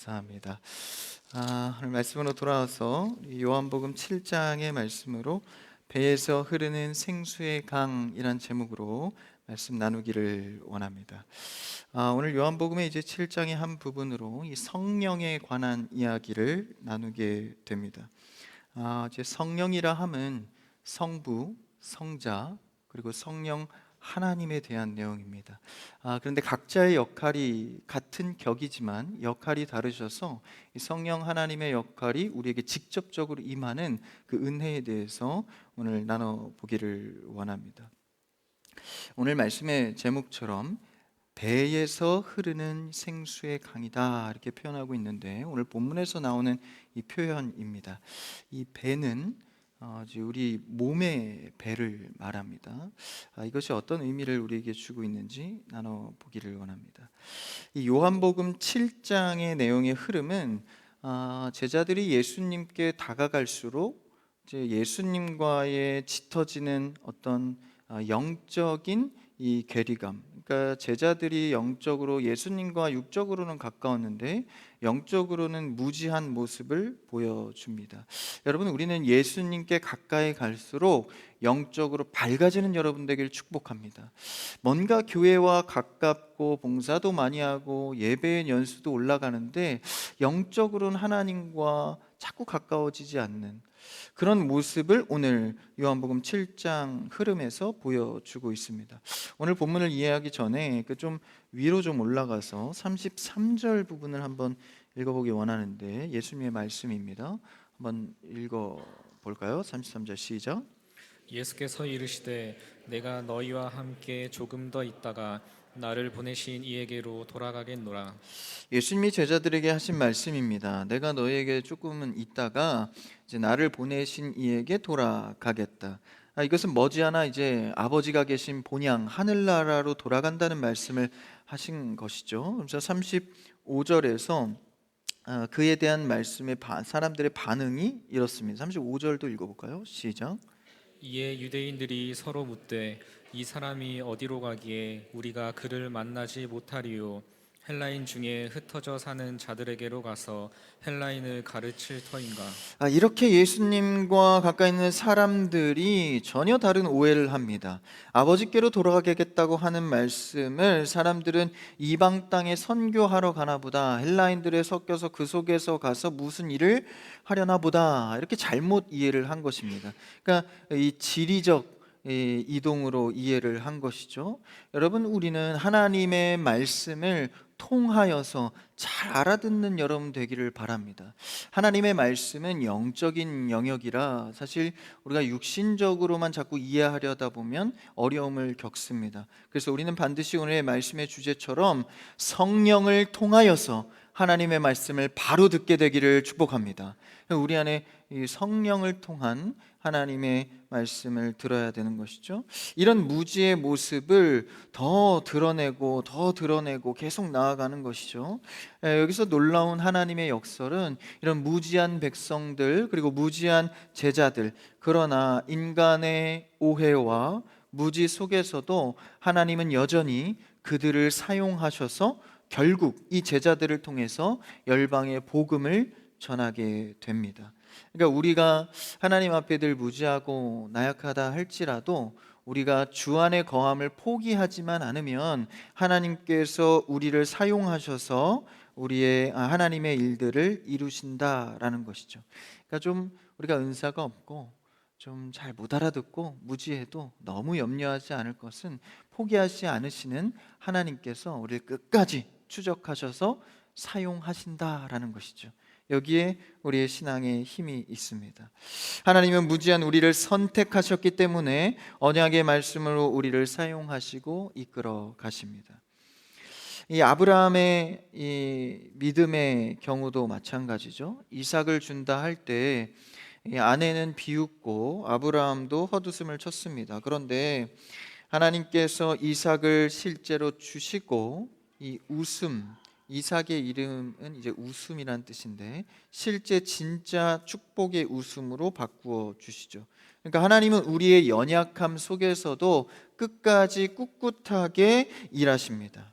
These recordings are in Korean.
감사합니다. 오늘 말씀으로 돌아와서 요한복음 7장의 말씀으로 배에서 흐르는 생수의 강이란 제목으로 말씀 나누기를 원합니다. 오늘 요한복음의 이제 7장의 한 부분으로 이 성령에 관한 이야기를 나누게 됩니다. 이제 성령이라 함은 성부, 성자, 그리고 성령 하나님에 대한 내용입니다. 그런데 각자의 역할이 같은 격이지만 역할이 다르셔서 이 성령 하나님의 역할이 우리에게 직접적으로 임하는 그 은혜에 대해서 오늘 나눠보기를 원합니다. 오늘 말씀의 제목처럼 배에서 흐르는 생수의 강이다 이렇게 표현하고 있는데, 오늘 본문에서 나오는 이 표현입니다. 이 배는 이제 우리 몸의 배를 말합니다. 이것이 어떤 의미를 우리에게 주고 있는지 나눠보기를 원합니다. 이 요한복음 7장의 내용의 흐름은 제자들이 예수님께 다가갈수록 이제 예수님과의 짙어지는 어떤 영적인 이 괴리감, 그러니까 제자들이 영적으로 예수님과 육적으로는 가까웠는데 영적으로는 무지한 모습을 보여줍니다. 여러분, 우리는 예수님께 가까이 갈수록 영적으로 밝아지는 여러분 되길 축복합니다. 뭔가 교회와 가깝고 봉사도 많이 하고 예배의 연수도 올라가는데 영적으로는 하나님과 자꾸 가까워지지 않는 그런 모습을 오늘 요한복음 7장 흐름에서 보여주고 있습니다. 오늘 본문을 이해하기 전에 좀 위로 좀 올라가서 33절 부분을 한번 읽어보기 원하는데, 예수님의 말씀입니다. 한번 읽어볼까요? 33절 시작. 예수께서 이르시되 내가 너희와 함께 조금 더 있다가 나를 보내신 이에게로 돌아가겠노라. 예수님이 제자들에게 하신 말씀입니다. 내가 너희에게 조금은 있다가 이제 나를 보내신 이에게 돌아가겠다. 이것은 머지않아 이제 아버지가 계신 본향 하늘나라로 돌아간다는 말씀을 하신 것이죠. 그래서 35절에서 그에 대한 말씀에 사람들의 반응이 이렇습니다. 35절도 읽어볼까요? 시작. 이에 유대인들이 서로 묻되 이 사람이 어디로 가기에 우리가 그를 만나지 못하리요. 헬라인 중에 흩어져 사는 자들에게로 가서 헬라인을 가르칠 터인가. 이렇게 예수님과 가까이 있는 사람들이 전혀 다른 오해를 합니다. 아버지께로 돌아가겠다고 하는 말씀을 사람들은 이방 땅에 선교하러 가나 보다, 헬라인들에 섞여서 그 속에서 가서 무슨 일을 하려나 보다, 이렇게 잘못 이해를 한 것입니다. 그러니까 이 지리적 이동으로 이해를 한 것이죠. 여러분, 우리는 하나님의 말씀을 통하여서 잘 알아듣는 여러분 되기를 바랍니다. 하나님의 말씀은 영적인 영역이라 사실 우리가 육신적으로만 자꾸 이해하려다 보면 어려움을 겪습니다. 그래서 우리는 반드시 오늘의 말씀의 주제처럼 성령을 통하여서 하나님의 말씀을 바로 듣게 되기를 축복합니다. 우리 안에 이 성령을 통한 하나님의 말씀을 들어야 되는 것이죠. 이런 무지의 모습을 더 드러내고 계속 나아가는 것이죠. 여기서 놀라운 하나님의 역설은 이런 무지한 백성들, 그리고 무지한 제자들, 그러나 인간의 오해와 무지 속에서도 하나님은 여전히 그들을 사용하셔서 결국 이 제자들을 통해서 열방의 복음을 전하게 됩니다. 그러니까 우리가 하나님 앞에 늘 무지하고 나약하다 할지라도 우리가 주 안의 거함을 포기하지만 않으면 하나님께서 우리를 사용하셔서 우리의 하나님의 일들을 이루신다라는 것이죠. 그러니까 좀 우리가 은사가 없고 좀 잘 못 알아듣고 무지해도 너무 염려하지 않을 것은, 포기하지 않으시는 하나님께서 우리를 끝까지 추적하셔서 사용하신다라는 것이죠. 여기에 우리의 신앙의 힘이 있습니다. 하나님은 무지한 우리를 선택하셨기 때문에 언약의 말씀으로 우리를 사용하시고 이끌어 가십니다. 이 아브라함의 이 믿음의 경우도 마찬가지죠. 이삭을 준다 할 때 아내는 비웃고 아브라함도 헛웃음을 쳤습니다. 그런데 하나님께서 이삭을 실제로 주시고, 이 웃음, 이삭의 이름은 이제 웃음이란 뜻인데 실제 진짜 축복의 웃음으로 바꾸어 주시죠. 그러니까 하나님은 우리의 연약함 속에서도 끝까지 꿋꿋하게 일하십니다.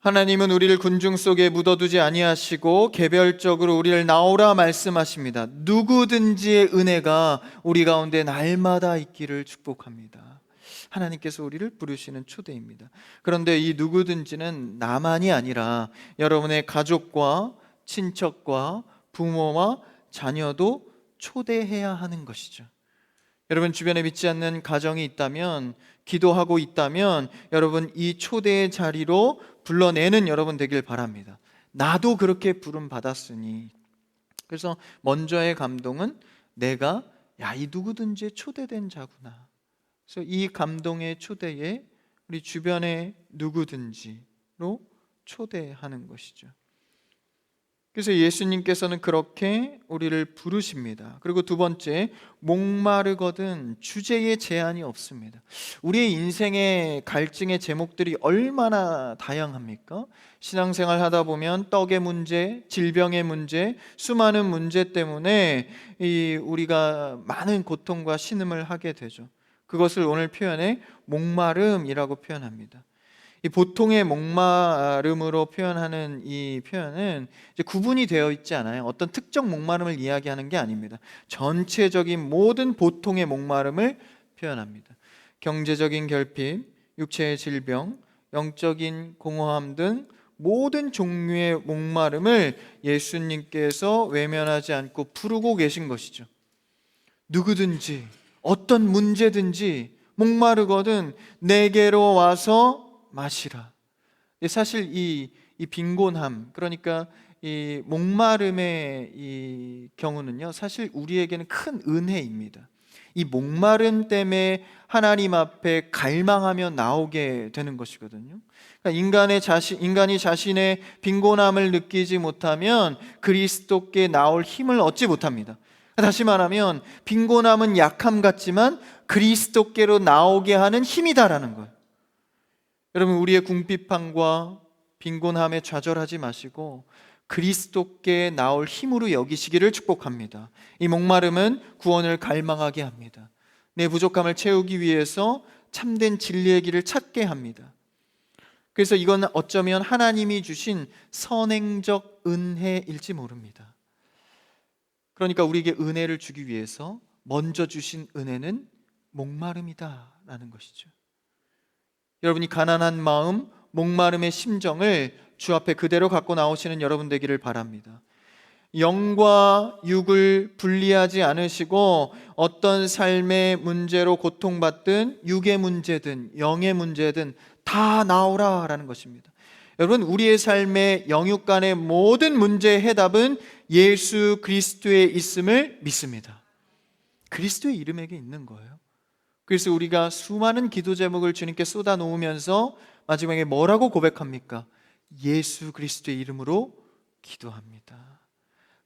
하나님은 우리를 군중 속에 묻어두지 아니하시고 개별적으로 우리를 나오라 말씀하십니다. 누구든지의 은혜가 우리 가운데 날마다 있기를 축복합니다. 하나님께서 우리를 부르시는 초대입니다. 그런데 이 누구든지는 나만이 아니라 여러분의 가족과 친척과 부모와 자녀도 초대해야 하는 것이죠. 여러분 주변에 믿지 않는 가정이 있다면, 기도하고 있다면 여러분 이 초대의 자리로 불러내는 여러분 되길 바랍니다. 나도 그렇게 부름 받았으니. 그래서 먼저의 감동은 내가 이 누구든지 초대된 자구나. 그래서 이 감동의 초대에 우리 주변의 누구든지로 초대하는 것이죠. 그래서 예수님께서는 그렇게 우리를 부르십니다. 그리고 두 번째, 목마르거든 주제에 제한이 없습니다. 우리의 인생의 갈증의 제목들이 얼마나 다양합니까? 신앙생활 하다 보면 떡의 문제, 질병의 문제, 수많은 문제 때문에 우리가 많은 고통과 신음을 하게 되죠. 그것을 오늘 표현에 목마름이라고 표현합니다. 이 보통의 목마름으로 표현하는 이 표현은 이제 구분이 되어 있지 않아요. 어떤 특정 목마름을 이야기하는 게 아닙니다. 전체적인 모든 보통의 목마름을 표현합니다. 경제적인 결핍, 육체의 질병, 영적인 공허함 등 모든 종류의 목마름을 예수님께서 외면하지 않고 부르고 계신 것이죠. 누구든지 어떤 문제든지 목마르거든 내게로 와서 마시라. 사실 이 빈곤함, 그러니까 이 목마름의 이 경우는요, 사실 우리에게는 큰 은혜입니다. 이 목마름 때문에 하나님 앞에 갈망하며 나오게 되는 것이거든요. 그러니까 인간이 자신의 빈곤함을 느끼지 못하면 그리스도께 나올 힘을 얻지 못합니다. 다시 말하면 빈곤함은 약함 같지만 그리스도께로 나오게 하는 힘이다라는 거예요. 여러분, 우리의 궁핍함과 빈곤함에 좌절하지 마시고 그리스도께 나올 힘으로 여기시기를 축복합니다. 이 목마름은 구원을 갈망하게 합니다. 내 부족함을 채우기 위해서 참된 진리의 길을 찾게 합니다. 그래서 이건 어쩌면 하나님이 주신 선행적 은혜일지 모릅니다. 그러니까 우리에게 은혜를 주기 위해서 먼저 주신 은혜는 목마름이다라는 것이죠. 여러분이 가난한 마음, 목마름의 심정을 주 앞에 그대로 갖고 나오시는 여러분 되기를 바랍니다. 영과 육을 분리하지 않으시고 어떤 삶의 문제로 고통받든 육의 문제든 영의 문제든 다 나오라라는 것입니다. 여러분, 우리의 삶의 영육 간의 모든 문제의 해답은 예수 그리스도에 있음을 믿습니다. 그리스도의 이름에게 있는 거예요. 그래서 우리가 수많은 기도 제목을 주님께 쏟아 놓으면서 마지막에 뭐라고 고백합니까? 예수 그리스도의 이름으로 기도합니다.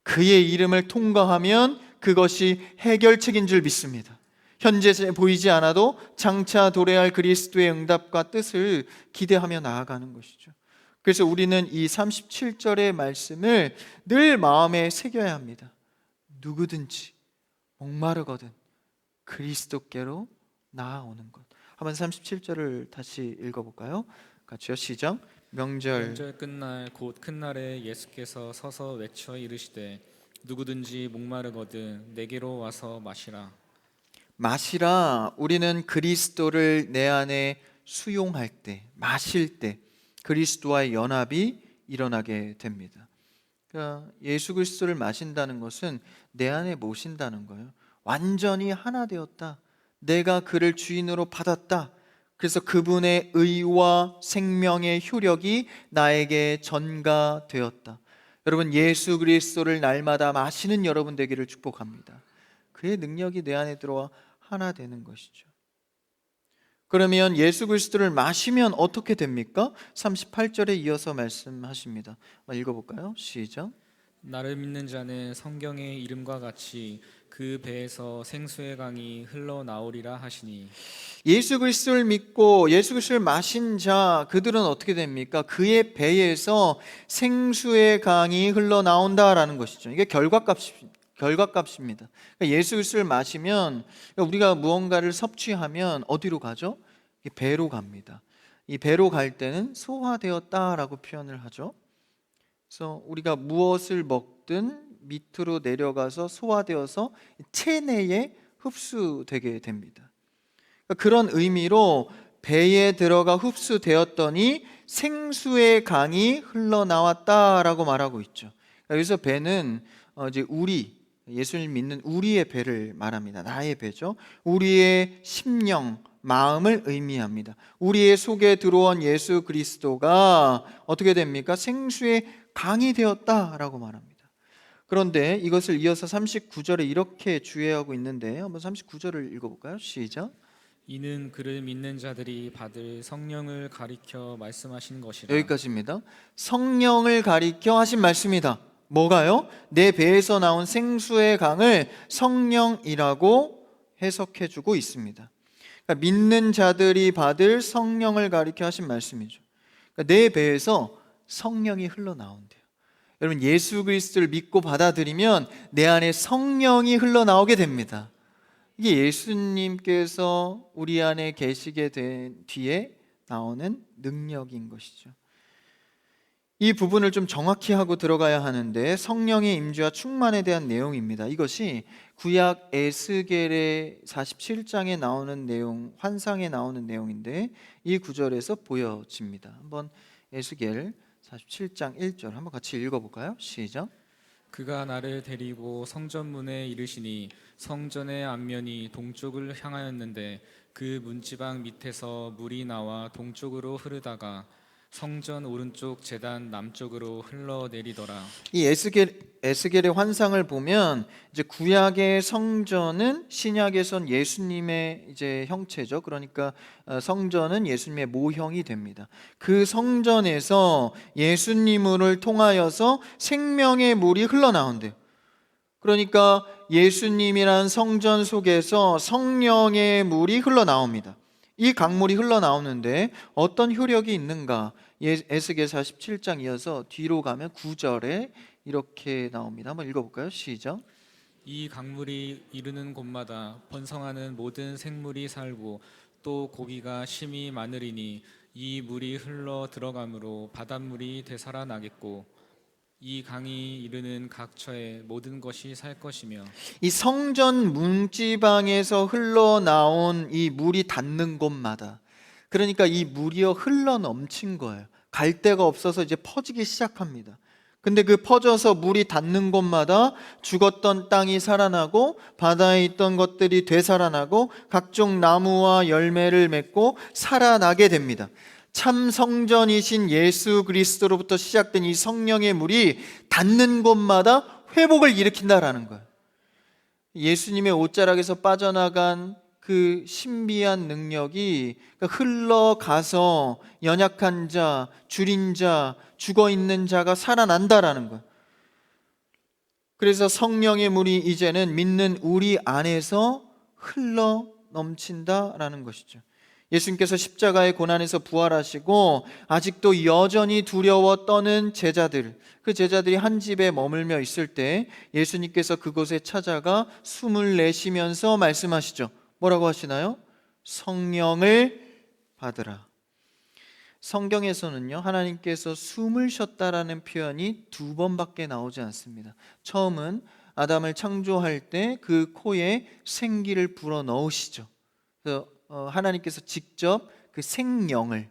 그의 이름을 통과하면 그것이 해결책인 줄 믿습니다. 현재 보이지 않아도 장차 도래할 그리스도의 응답과 뜻을 기대하며 나아가는 것이죠. 그래서 우리는 이 37절의 말씀을 늘 마음에 새겨야 합니다. 누구든지 목마르거든 그리스도께로 나아오는 것. 한번 37절을 다시 읽어볼까요? 같이요. 시작. 명절 끝날 곧 큰 날에 예수께서 서서 외쳐 이르시되 누구든지 목마르거든 내게로 와서 마시라. 마시라. 우리는 그리스도를 내 안에 수용할 때, 마실 때 그리스도와의 연합이 일어나게 됩니다. 그러니까 예수 그리스도를 마신다는 것은 내 안에 모신다는 거예요. 완전히 하나 되었다. 내가 그를 주인으로 받았다. 그래서 그분의 의와 생명의 효력이 나에게 전가되었다. 여러분, 예수 그리스도를 날마다 마시는 여러분 되기를 축복합니다. 그의 능력이 내 안에 들어와 하나 되는 것이죠. 그러면 예수 그리스도를 마시면 어떻게 됩니까? 38절에 이어서 말씀하십니다. 읽어볼까요? 시작. 나를 믿는 자는 성경의 이름과 같이 그 배에서 생수의 강이 흘러나오리라 하시니. 예수 그리스도를 믿고 예수 그리스도를 마신 자, 그들은 어떻게 됩니까? 그의 배에서 생수의 강이 흘러나온다라는 것이죠. 이게 결과값입니다. 그러니까 예수 그리스도를 마시면, 우리가 무언가를 섭취하면 어디로 가죠? 배로 갑니다. 이 배로 갈 때는 소화되었다라고 표현을 하죠. 그래서 우리가 무엇을 먹든 밑으로 내려가서 소화되어서 체내에 흡수되게 됩니다. 그런 의미로 배에 들어가 흡수되었더니 생수의 강이 흘러나왔다라고 말하고 있죠. 여기서 배는 이제 예수님 믿는 우리의 배를 말합니다. 나의 배죠. 우리의 심령, 마음을 의미합니다. 우리의 속에 들어온 예수 그리스도가 어떻게 됩니까? 생수의 강이 되었다라고 말합니다. 그런데 이것을 이어서 39절에 이렇게 주의하고 있는데 한번 39절을 읽어볼까요? 시작. 이는 그를 믿는 자들이 받을 성령을 가리켜 말씀하신 것이라. 여기까지입니다. 성령을 가리켜 하신 말씀이다. 뭐가요? 내 배에서 나온 생수의 강을 성령이라고 해석해주고 있습니다. 그러니까 믿는 자들이 받을 성령을 가리켜 하신 말씀이죠. 그러니까 내 배에서 성령이 흘러나온대요. 여러분, 예수 그리스도를 믿고 받아들이면 내 안에 성령이 흘러나오게 됩니다. 이게 예수님께서 우리 안에 계시게 된 뒤에 나오는 능력인 것이죠. 이 부분을 좀 정확히 하고 들어가야 하는데, 성령의 임재와 충만에 대한 내용입니다. 이것이 구약 에스겔의 47장에 나오는 내용, 환상에 나오는 내용인데 이 구절에서 보여집니다. 한번 에스겔 47장 1절 한번 같이 읽어볼까요? 시작. 그가 나를 데리고 성전문에 이르시니 성전의 앞면이 동쪽을 향하였는데 그 문지방 밑에서 물이 나와 동쪽으로 흐르다가 성전 오른쪽 제단 남쪽으로 흘러내리더라. 이 에스겔의 환상을 보면 이제 구약의 성전은 신약에선 예수님의 이제 형체죠. 그러니까 성전은 예수님의 모형이 됩니다. 그 성전에서 예수님을 통하여서 생명의 물이 흘러나온대요. 그러니까 예수님이란 성전 속에서 성령의 물이 흘러나옵니다. 이 강물이 흘러나오는데 어떤 효력이 있는가? 에스겔 47장 이어서 뒤로 가면 9절에 이렇게 나옵니다. 한번 읽어볼까요? 시작. 이 강물이 이르는 곳마다 번성하는 모든 생물이 살고 또 고기가 심히 많으리니 이 물이 흘러 들어가므로 바닷물이 되살아나겠고 이 강이 이르는 각처에 모든 것이 살 것이며. 이 성전 문지방에서 흘러나온 이 물이 닿는 곳마다, 그러니까 이 물이요 흘러 넘친 거예요. 갈 데가 없어서 이제 퍼지기 시작합니다. 근데 그 퍼져서 물이 닿는 곳마다 죽었던 땅이 살아나고 바다에 있던 것들이 되살아나고 각종 나무와 열매를 맺고 살아나게 됩니다. 참 성전이신 예수 그리스도로부터 시작된 이 성령의 물이 닿는 곳마다 회복을 일으킨다라는 거예요. 예수님의 옷자락에서 빠져나간 그 신비한 능력이 흘러가서 연약한 자, 줄인 자, 죽어있는 자가 살아난다라는 거예요. 그래서 성령의 물이 이제는 믿는 우리 안에서 흘러 넘친다라는 것이죠. 예수님께서 십자가의 고난에서 부활하시고 아직도 여전히 두려워 떠는 제자들, 그 제자들이 한 집에 머물며 있을 때 예수님께서 그곳에 찾아가 숨을 내쉬면서 말씀하시죠. 뭐라고 하시나요? 성령을 받으라. 성경에서는요, 하나님께서 숨을 쉬었다라는 표현이 2번밖에 나오지 않습니다. 처음은 아담을 창조할 때 그 코에 생기를 불어 넣으시죠. 그래서 하나님께서 직접 그 성령을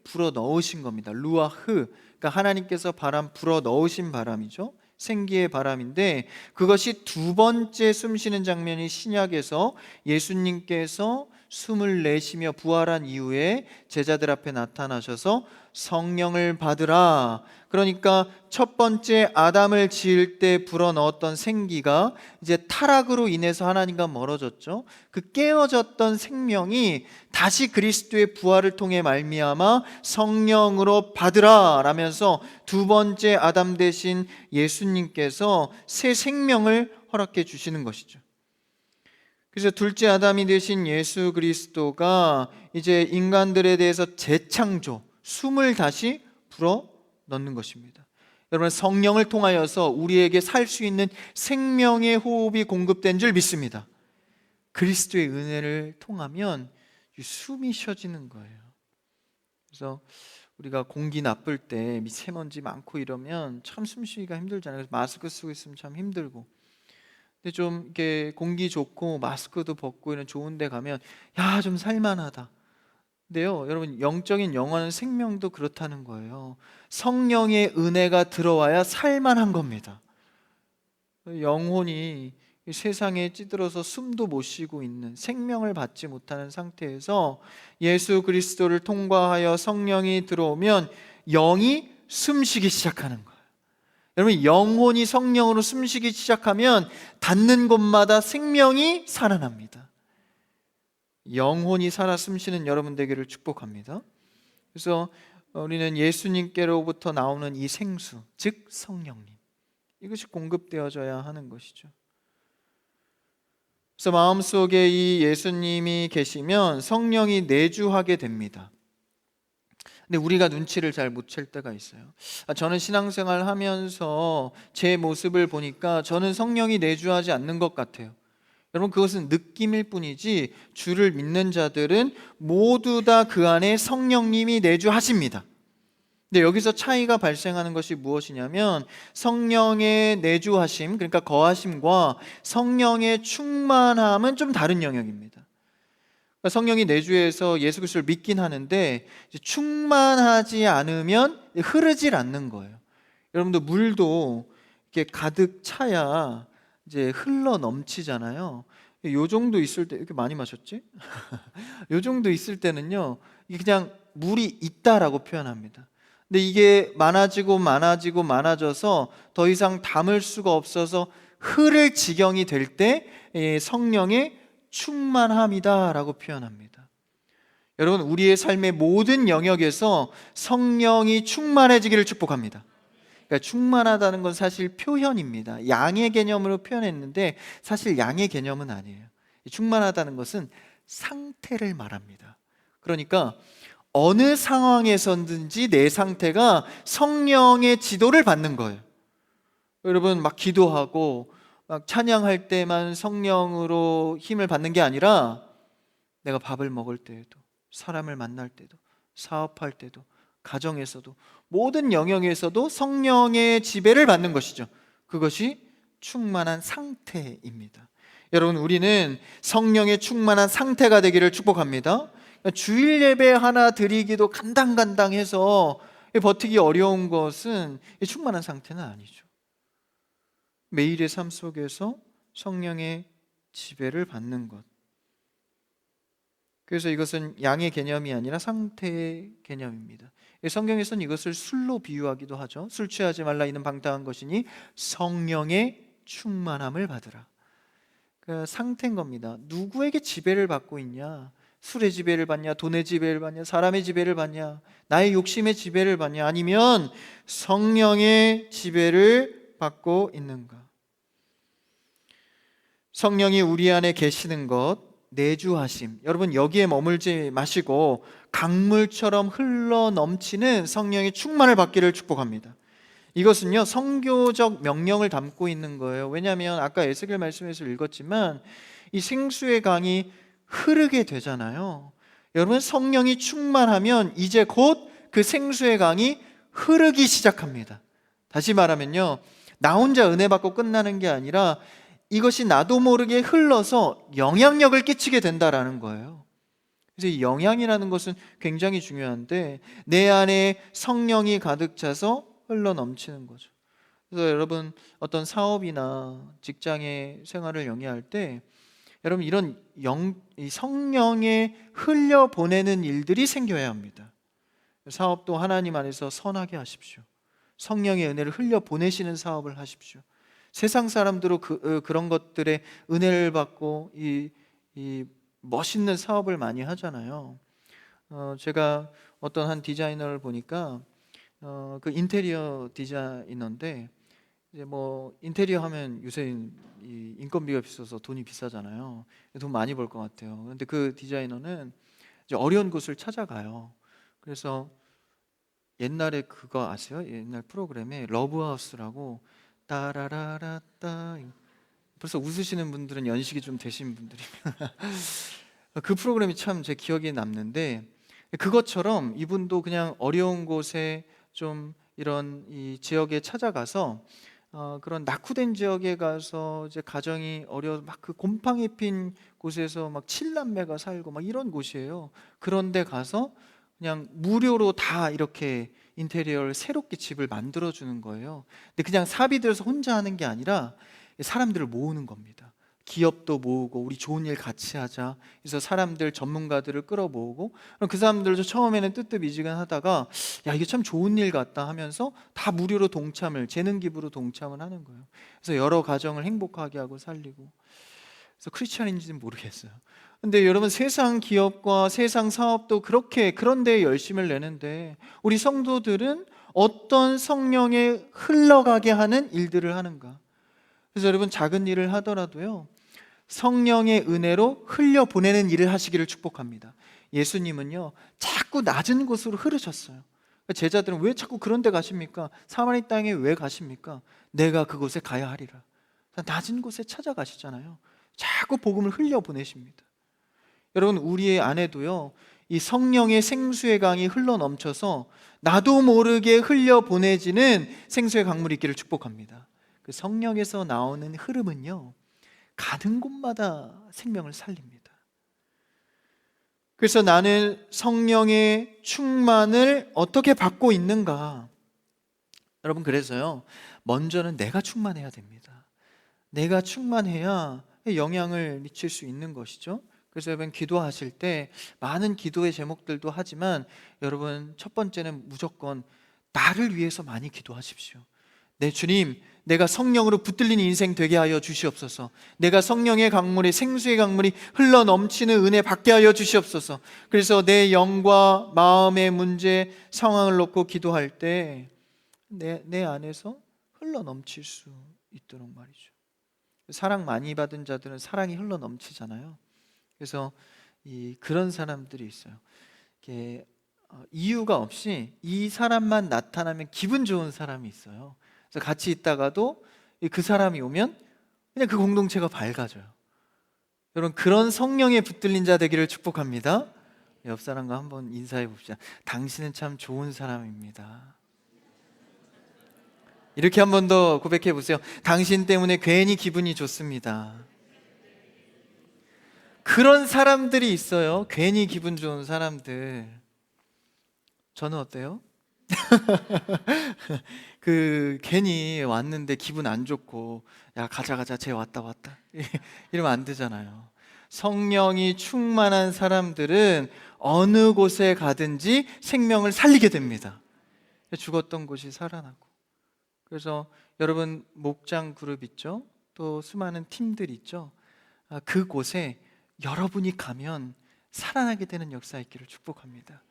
불어 넣으신 겁니다. 루아흐, 그러니까 하나님께서 바람 불어 넣으신 바람이죠. 생기의 바람인데, 그것이 2번째 숨 쉬는 장면이 신약에서 예수님께서 숨을 내쉬며 부활한 이후에 제자들 앞에 나타나셔서 성령을 받으라. 그러니까 첫 번째 아담을 지을 때 불어넣었던 생기가 이제 타락으로 인해서 하나님과 멀어졌죠. 그 깨어졌던 생명이 다시 그리스도의 부활을 통해 말미암아 성령으로 받으라 라면서 2번째 아담 대신 예수님께서 새 생명을 허락해 주시는 것이죠. 그래서 둘째 아담이 되신 예수 그리스도가 이제 인간들에 대해서 재창조, 숨을 다시 불어 넣는 것입니다. 여러분, 성령을 통하여서 우리에게 살 수 있는 생명의 호흡이 공급된 줄 믿습니다. 그리스도의 은혜를 통하면 숨이 쉬어지는 거예요. 그래서 우리가 공기 나쁠 때 미세먼지 많고 이러면 참 숨쉬기가 힘들잖아요. 그래서 마스크 쓰고 있으면 참 힘들고. 근데 좀 이렇게 공기 좋고 마스크도 벗고 이런 좋은 데 가면 야, 좀 살만하다. 근데요, 여러분, 영적인 영원한 생명도 그렇다는 거예요. 성령의 은혜가 들어와야 살만한 겁니다. 영혼이 이 세상에 찌들어서 숨도 못 쉬고 있는, 생명을 받지 못하는 상태에서 예수 그리스도를 통과하여 성령이 들어오면 영이 숨쉬기 시작하는 거예요. 여러분, 영혼이 성령으로 숨쉬기 시작하면 닿는 곳마다 생명이 살아납니다. 영혼이 살아 숨쉬는 여러분 되기를 축복합니다. 그래서 우리는 예수님께로부터 나오는 이 생수, 즉 성령님, 이것이 공급되어져야 하는 것이죠. 그래서 마음속에 이 예수님이 계시면 성령이 내주하게 됩니다. 근데 우리가 눈치를 잘 못 챌 때가 있어요. 저는 신앙생활 하면서 제 모습을 보니까 저는 성령이 내주하지 않는 것 같아요. 여러분, 그것은 느낌일 뿐이지 주를 믿는 자들은 모두 다 그 안에 성령님이 내주하십니다. 근데 여기서 차이가 발생하는 것이 무엇이냐면 성령의 내주하심, 그러니까 거하심과 성령의 충만함은 좀 다른 영역입니다. 그러니까 성령이 내주해서 예수 그리스도를 믿긴 하는데 충만하지 않으면 흐르질 않는 거예요. 여러분들, 물도 이렇게 가득 차야 이제 흘러 넘치잖아요. 요 정도 있을 때, 이렇게 많이 마셨지? 요 정도 있을 때는요, 이게 그냥 물이 있다라고 표현합니다. 근데 이게 많아져서 더 이상 담을 수가 없어서 흐를 지경이 될 때 성령의 충만함이다라고 표현합니다. 여러분, 우리의 삶의 모든 영역에서 성령이 충만해지기를 축복합니다. 그러니까 충만하다는 건 사실 표현입니다. 양의 개념으로 표현했는데 사실 양의 개념은 아니에요. 충만하다는 것은 상태를 말합니다. 그러니까 어느 상황에서든지 내 상태가 성령의 지도를 받는 거예요. 여러분, 막 기도하고 막 찬양할 때만 성령으로 힘을 받는 게 아니라 내가 밥을 먹을 때에도, 사람을 만날 때도, 사업할 때도, 가정에서도, 모든 영역에서도 성령의 지배를 받는 것이죠. 그것이 충만한 상태입니다. 여러분, 우리는 성령의 충만한 상태가 되기를 축복합니다. 주일 예배 하나 드리기도 간당간당해서 버티기 어려운 것은 충만한 상태는 아니죠. 매일의 삶 속에서 성령의 지배를 받는 것, 그래서 이것은 양의 개념이 아니라 상태의 개념입니다. 성경에서는 이것을 술로 비유하기도 하죠. 술 취하지 말라, 이는 방탕한 것이니 성령의 충만함을 받으라. 그 상태인 겁니다. 누구에게 지배를 받고 있냐? 술의 지배를 받냐? 돈의 지배를 받냐? 사람의 지배를 받냐? 나의 욕심의 지배를 받냐? 아니면 성령의 지배를 받고 있는가? 성령이 우리 안에 계시는 것, 내주하심, 여러분, 여기에 머물지 마시고 강물처럼 흘러 넘치는 성령의 충만을 받기를 축복합니다. 이것은요, 선교적 명령을 담고 있는 거예요. 왜냐하면 아까 에스겔 말씀에서 읽었지만 이 생수의 강이 흐르게 되잖아요. 여러분, 성령이 충만하면 이제 곧 그 생수의 강이 흐르기 시작합니다. 다시 말하면요, 나 혼자 은혜 받고 끝나는 게 아니라 이것이 나도 모르게 흘러서 영향력을 끼치게 된다라는 거예요. 그래서 이 영향이라는 것은 굉장히 중요한데 내 안에 성령이 가득 차서 흘러 넘치는 거죠. 그래서 여러분, 어떤 사업이나 직장의 생활을 영위할 때 여러분, 이런 이 성령에 흘려 보내는 일들이 생겨야 합니다. 사업도 하나님 안에서 선하게 하십시오. 성령의 은혜를 흘려 보내시는 사업을 하십시오. 세상 사람들은 그런 것들에 은혜를 받고 이 멋있는 사업을 많이 하잖아요. 제가 어떤 한 디자이너를 보니까 그 인테리어 디자이너인데 이제 뭐 인테리어 하면 요새 이 인건비가 비싸서 돈이 비싸잖아요. 돈 많이 벌 것 같아요. 그런데 그 디자이너는 이제 어려운 곳을 찾아가요. 그래서 옛날에 그거 아세요? 옛날 프로그램에 러브하우스라고 따라라라따, 벌써 웃으시는 분들은 연식이 좀 되신 분들이면 그 프로그램이 참 제 기억에 남는데 그것처럼 이분도 그냥 어려운 곳에 좀 이런 이 지역에 찾아가서 그런 낙후된 지역에 가서 이제 가정이 어려 막 그 곰팡이 핀 곳에서 막 칠남매가 살고 막 이런 곳이에요. 그런데 가서 그냥 무료로 다 이렇게 인테리어를 새롭게 집을 만들어 주는 거예요. 근데 그냥 사비 들여서 혼자 하는 게 아니라 사람들을 모으는 겁니다. 기업도 모으고 우리 좋은 일 같이 하자. 그래서 사람들 전문가들을 끌어모으고 그럼 그 사람들도 처음에는 뜨뜻미지근하다가 야 이게 참 좋은 일 같다 하면서 다 무료로 동참을 재능 기부로 동참을 하는 거예요. 그래서 여러 가정을 행복하게 하고 살리고 그래서 크리스찬인지는 모르겠어요. 근데 여러분 세상 기업과 세상 사업도 그렇게 그런 데에 열심을 내는데 우리 성도들은 어떤 성령에 흘러가게 하는 일들을 하는가? 그래서 여러분 작은 일을 하더라도요 성령의 은혜로 흘려보내는 일을 하시기를 축복합니다. 예수님은요 자꾸 낮은 곳으로 흐르셨어요. 제자들은 왜 자꾸 그런 데 가십니까? 사마리 땅에 왜 가십니까? 내가 그곳에 가야 하리라. 낮은 곳에 찾아가시잖아요. 자꾸 복음을 흘려보내십니다. 여러분 우리의 안에도요 이 성령의 생수의 강이 흘러넘쳐서 나도 모르게 흘려보내지는 생수의 강물이 있기를 축복합니다. 그 성령에서 나오는 흐름은요 가는 곳마다 생명을 살립니다. 그래서 나는 성령의 충만을 어떻게 받고 있는가? 여러분 그래서요 먼저는 내가 충만해야 됩니다. 내가 충만해야 영향을 미칠 수 있는 것이죠. 그래서 여러분 기도하실 때 많은 기도의 제목들도 하지만 여러분 첫 번째는 무조건 나를 위해서 많이 기도하십시오. 내 주님, 내가 성령으로 붙들린 인생 되게 하여 주시옵소서. 내가 성령의 강물이 생수의 강물이 흘러 넘치는 은혜 받게 하여 주시옵소서. 그래서 내 영과 마음의 문제 상황을 놓고 기도할 때 내 안에서 흘러 넘칠 수 있도록 말이죠. 사랑 많이 받은 자들은 사랑이 흘러 넘치잖아요. 그래서 그런 사람들이 있어요. 이게 이유가 없이 이 사람만 나타나면 기분 좋은 사람이 있어요. 그래서 같이 있다가도 그 사람이 오면 그냥 그 공동체가 밝아져요. 여러분 그런 성령에 붙들린 자 되기를 축복합니다. 옆 사람과 한번 인사해 봅시다. 당신은 참 좋은 사람입니다. 이렇게 한 번 더 고백해 보세요. 당신 때문에 괜히 기분이 좋습니다. 그런 사람들이 있어요. 괜히 기분 좋은 사람들. 저는 어때요? 괜히 왔는데 기분 안 좋고 야 가자 쟤 왔다 이러면 안 되잖아요. 성령이 충만한 사람들은 어느 곳에 가든지 생명을 살리게 됩니다. 죽었던 곳이 살아나고. 그래서 여러분 목장 그룹 있죠? 또 수많은 팀들 있죠? 그곳에 여러분이 가면 살아나게 되는 역사 있기를 축복합니다.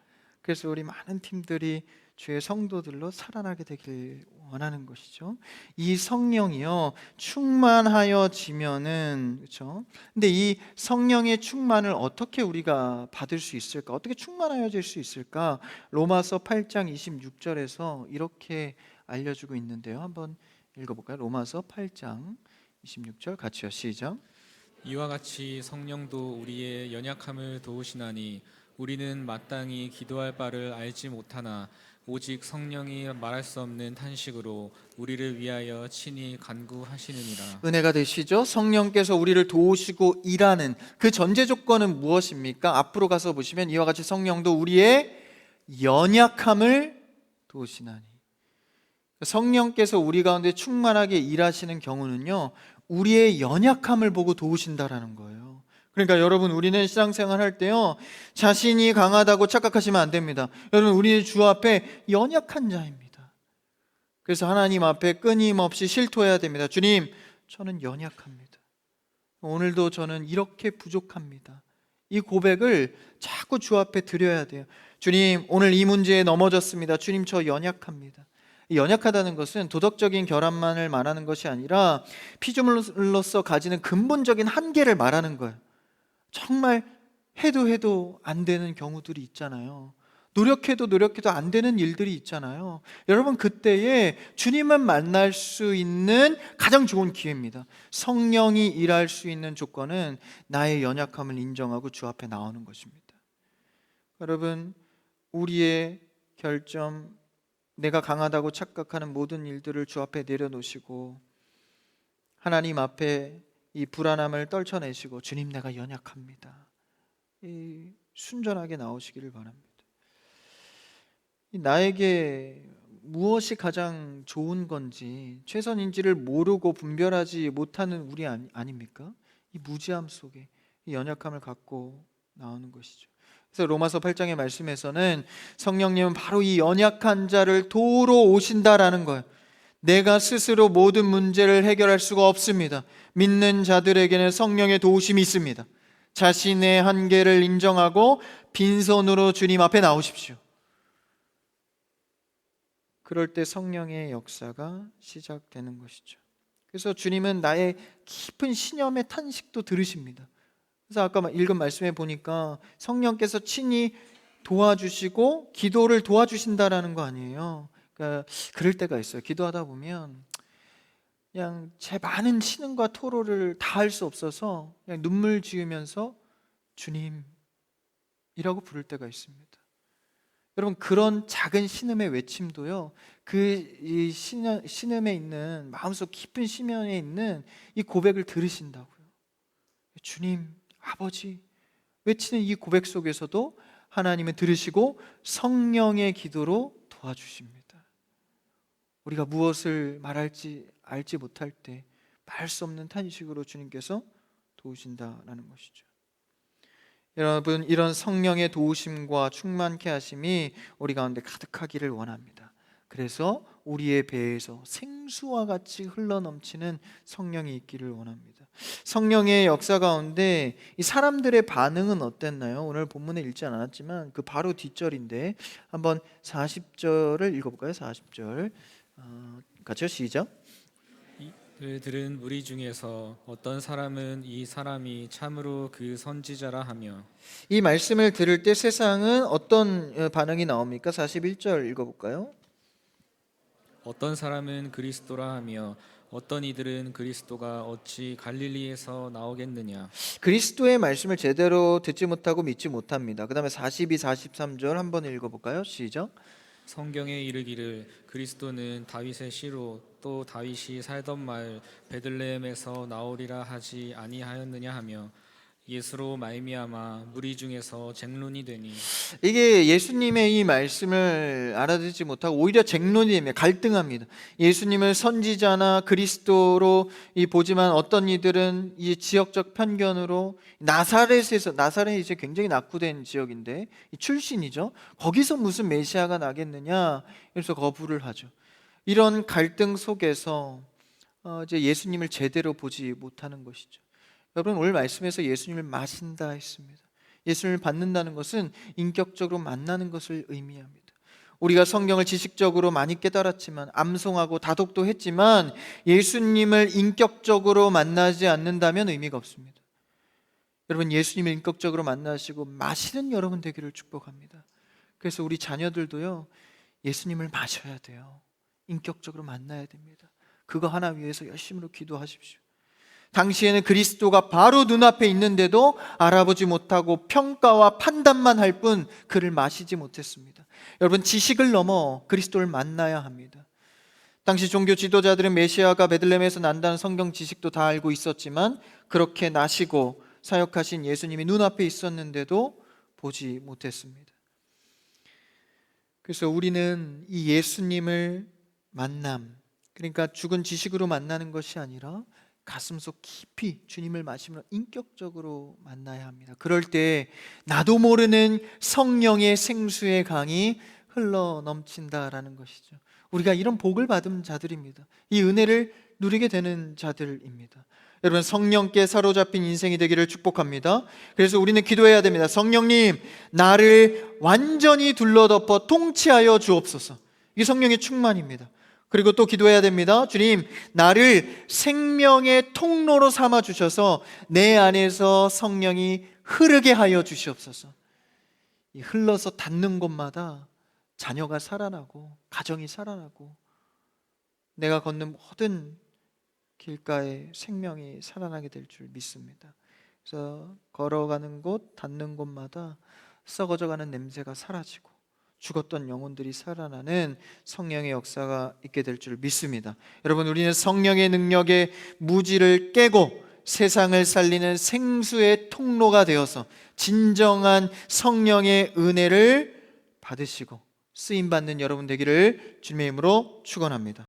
그래서 우리 많은 팀들이 주의 성도들로 살아나게 되길 원하는 것이죠. 이 성령이요 충만하여지면은 그렇죠. 근데 이 성령의 충만을 어떻게 우리가 받을 수 있을까? 어떻게 충만하여질 수 있을까? 로마서 8장 26절에서 이렇게 알려주고 있는데요. 한번 읽어볼까요? 로마서 8장 26절 같이요. 시작. 이와 같이 성령도 우리의 연약함을 도우시나니 우리는 마땅히 기도할 바를 알지 못하나 오직 성령이 말할 수 없는 탄식으로 우리를 위하여 친히 간구하시느니라. 은혜가 되시죠? 성령께서 우리를 도우시고 일하는 그 전제 조건은 무엇입니까? 앞으로 가서 보시면 이와 같이 성령도 우리의 연약함을 도우시나니. 성령께서 우리 가운데 충만하게 일하시는 경우는요 우리의 연약함을 보고 도우신다라는 거예요. 그러니까 여러분 우리는 신앙생활 할 때요 자신이 강하다고 착각하시면 안 됩니다. 여러분 우리는 주 앞에 연약한 자입니다. 그래서 하나님 앞에 끊임없이 실토해야 됩니다. 주님 저는 연약합니다. 오늘도 저는 이렇게 부족합니다. 이 고백을 자꾸 주 앞에 드려야 돼요. 주님 오늘 이 문제에 넘어졌습니다. 주님 저 연약합니다. 연약하다는 것은 도덕적인 결함만을 말하는 것이 아니라 피조물로서 가지는 근본적인 한계를 말하는 거예요. 정말 해도 안 되는 경우들이 있잖아요. 노력해도 안 되는 일들이 있잖아요. 여러분 그때에 주님을 만날 수 있는 가장 좋은 기회입니다. 성령이 일할 수 있는 조건은 나의 연약함을 인정하고 주 앞에 나오는 것입니다. 여러분 우리의 결점, 내가 강하다고 착각하는 모든 일들을 주 앞에 내려놓으시고 하나님 앞에 이 불안함을 떨쳐내시고 주님 내가 연약합니다. 이 순전하게 나오시기를 바랍니다. 나에게 무엇이 가장 좋은 건지 최선인지를 모르고 분별하지 못하는 우리 아닙니까? 이 무지함 속에 이 연약함을 갖고 나오는 것이죠. 그래서 로마서 8장의 말씀에서는 성령님은 바로 이 연약한 자를 도우러 오신다라는 거예요. 내가 스스로 모든 문제를 해결할 수가 없습니다. 믿는 자들에게는 성령의 도우심이 있습니다. 자신의 한계를 인정하고 빈손으로 주님 앞에 나오십시오. 그럴 때 성령의 역사가 시작되는 것이죠. 그래서 주님은 나의 깊은 신념의 탄식도 들으십니다. 그래서 아까 읽은 말씀에 보니까 성령께서 친히 도와주시고 기도를 도와주신다라는 거 아니에요. 그러니까 그럴 때가 있어요. 기도하다 보면 그냥 제 많은 신음과 토로를 다 할 수 없어서 그냥 눈물 지으면서 주님이라고 부를 때가 있습니다. 여러분 그런 작은 신음의 외침도요, 이 신음에 있는 마음속 깊은 심연에 있는 이 고백을 들으신다고요. 주님, 아버지 외치는 이 고백 속에서도 하나님은 들으시고 성령의 기도로 도와주십니다. 우리가 무엇을 말할지 알지 못할 때 말 수 없는 탄식으로 주님께서 도우신다라는 것이죠. 여러분 이런 성령의 도우심과 충만케 하심이 우리 가운데 가득하기를 원합니다. 그래서 우리의 배에서 생수와 같이 흘러넘치는 성령이 있기를 원합니다. 성령의 역사 가운데 이 사람들의 반응은 어땠나요? 오늘 본문에 읽지 않았지만 그 바로 뒷절인데 한번 40절을 읽어볼까요? 40절 같이요, 시작. 이를 들은 무리 중에서 어떤 사람은 이 사람이 참으로 그 선지자라 하며. 이 말씀을 들을 때 세상은 어떤 반응이 나옵니까? 41절 읽어볼까요? 어떤 사람은 그리스도라 하며 어떤 이들은 그리스도가 어찌 갈릴리에서 나오겠느냐. 그리스도의 말씀을 제대로 듣지 못하고 믿지 못합니다. 그 다음에 42, 43절 한번 읽어볼까요? 시작. 성경에 이르기를 그리스도는 다윗의 씨로 또 다윗이 살던 마을 베들레헴에서 나오리라 하지 아니하였느냐 하며 예수로 말미암아 무리 중에서 쟁론이 되니. 이게 예수님의 이 말씀을 알아듣지 못하고 오히려 쟁론이 됩니다. 갈등합니다. 예수님을 선지자나 그리스도로 보지만 어떤 이들은 이 지역적 편견으로 나사렛이 이제 굉장히 낙후된 지역인데 출신이죠. 거기서 무슨 메시아가 나겠느냐 그래서 거부를 하죠. 이런 갈등 속에서 이제 예수님을 제대로 보지 못하는 것이죠. 여러분 오늘 말씀에서 예수님을 마신다 했습니다. 예수님을 받는다는 것은 인격적으로 만나는 것을 의미합니다. 우리가 성경을 지식적으로 많이 깨달았지만 암송하고 다독도 했지만 예수님을 인격적으로 만나지 않는다면 의미가 없습니다. 여러분 예수님을 인격적으로 만나시고 마시는 여러분 되기를 축복합니다. 그래서 우리 자녀들도요 예수님을 마셔야 돼요. 인격적으로 만나야 됩니다. 그거 하나 위해서 열심으로 기도하십시오. 당시에는 그리스도가 바로 눈앞에 있는데도 알아보지 못하고 평가와 판단만 할 뿐 그를 마시지 못했습니다. 여러분 지식을 넘어 그리스도를 만나야 합니다. 당시 종교 지도자들은 메시아가 베들레헴에서 난다는 성경 지식도 다 알고 있었지만 그렇게 나시고 사역하신 예수님이 눈앞에 있었는데도 보지 못했습니다. 그래서 우리는 이 예수님을 그러니까 죽은 지식으로 만나는 것이 아니라 가슴속 깊이 주님을 마시며 인격적으로 만나야 합니다. 그럴 때 나도 모르는 성령의 생수의 강이 흘러 넘친다라는 것이죠. 우리가 이런 복을 받은 자들입니다. 이 은혜를 누리게 되는 자들입니다. 여러분 성령께 사로잡힌 인생이 되기를 축복합니다. 그래서 우리는 기도해야 됩니다. 성령님 나를 완전히 둘러덮어 통치하여 주옵소서. 이게 성령의 충만입니다. 그리고 또 기도해야 됩니다. 주님, 나를 생명의 통로로 삼아 주셔서 내 안에서 성령이 흐르게 하여 주시옵소서. 이 흘러서 닿는 곳마다 자녀가 살아나고 가정이 살아나고 내가 걷는 모든 길가에 생명이 살아나게 될 줄 믿습니다. 그래서 걸어가는 곳, 닿는 곳마다 썩어져가는 냄새가 사라지고 죽었던 영혼들이 살아나는 성령의 역사가 있게 될 줄 믿습니다. 여러분, 우리는 성령의 능력의 무지를 깨고 세상을 살리는 생수의 통로가 되어서 진정한 성령의 은혜를 받으시고 쓰임 받는 여러분 되기를 주님의 이름으로 축원합니다.